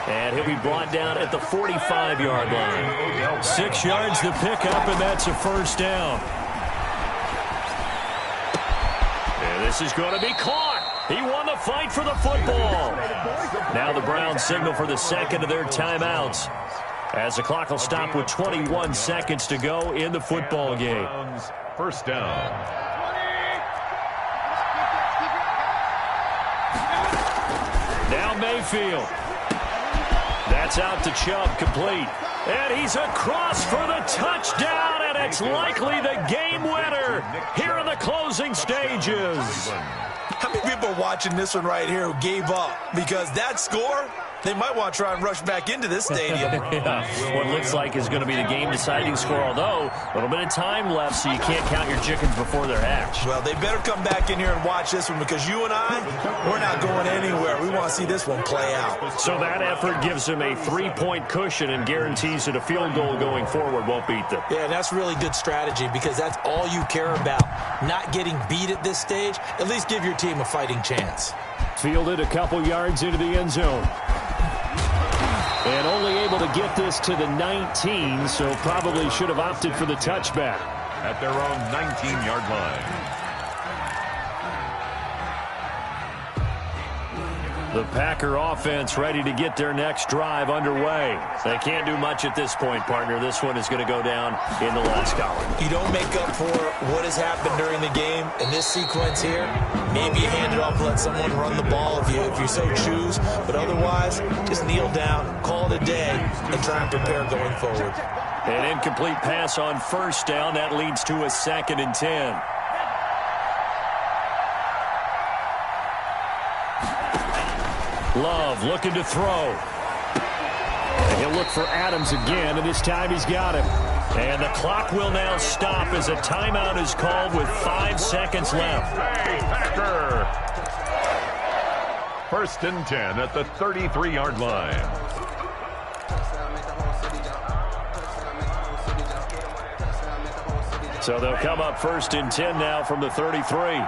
And he'll be brought down at the 45-yard line. 6 yards to pick up, and that's a 1st down. And this is going to be caught. He won the fight for the football. Now the Browns signal for the 2nd of their timeouts, as the clock will stop with 21 seconds to go in the football game. 1st down. Now Mayfield. That's out to Chubb, complete. And he's across for the touchdown, and it's likely the game winner here in the closing stages. How many people are watching this one right here who gave up? Because that score, they might want to try and rush back into this stadium. Yeah. What looks like is going to be the game-deciding score, although a little bit of time left, so you can't count your chickens before they're hatched. Well, they better come back in here and watch this one, because you and I, we're not going anywhere. We want to see this one play out. So that effort gives him a 3-point cushion and guarantees that a field goal going forward won't beat them. Yeah, that's really good strategy, because that's all you care about. Not getting beat at this stage, at least give your team a fighting chance. Fielded a couple yards into the end zone. And only able to get this to the 19, so probably should have opted for the touchback. At their own 19-yard line. The Packer offense ready to get their next drive underway. They can't do much at this point, partner. This one is going to go down in the last column. You don't make up for what has happened during the game in this sequence here. Maybe you hand it off and let someone run the ball if you so choose. But otherwise, just kneel down, call it a day, and try and prepare going forward. An incomplete pass on 1st down. That leads to a 2nd and 10. Love looking to throw. And he'll look for Adams again, and this time he's got him. And the clock will now stop as a timeout is called with 5 seconds left. Hey, Packer! 1st and 10 at the 33-yard line. So they'll come up 1st and 10 now from the 33.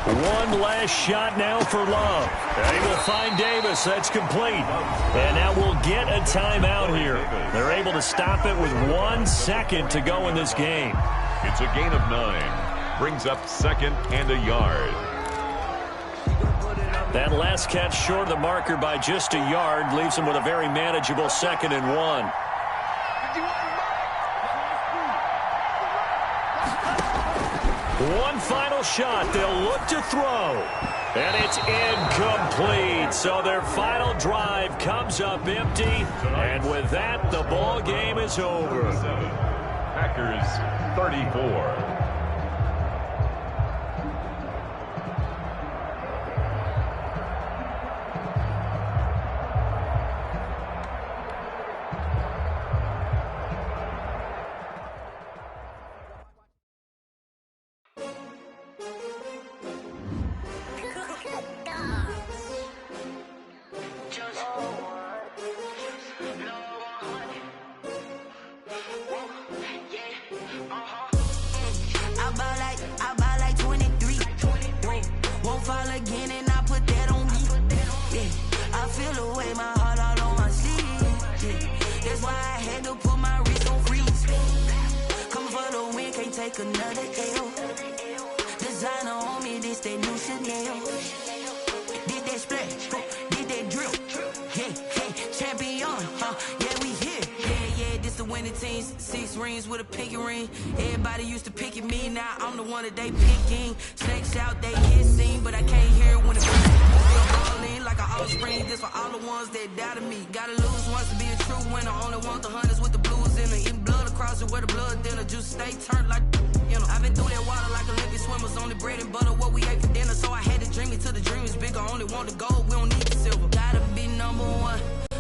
One last shot now for Love. They will find Davis. That's complete. And now we'll get a timeout here. They're able to stop it with 1 second to go in this game. It's a gain of 9. Brings up 2nd and a yard. That last catch short of the marker by just a yard leaves him with a very manageable 2nd and 1. One final shot. They'll look to throw. And it's incomplete. So their final drive comes up empty. And with that, the ball game is over. Packers 34. take another L. Designer on me, this that new Chanel. Did that splash, did that drill. Yeah, champion, yeah, we here. Yeah, this the winning teams. 6 rings with a pinky ring. Everybody used to pick at me, now I'm the one that they picking. Snakes out, they hissing, but I can't hear it when it's still balling like an offspring. This for all the ones that doubted me. Gotta lose once to be a true winner. Only want the hunters with the blues in it. Eating blood across it where the blood dinner. Juice stay turned like, you know. I've been through that water like Olympic swimmers. Only bread and butter, what we ate for dinner. So I had to dream it till the dream is bigger. Only want the gold, we don't need the silver. Gotta be number one.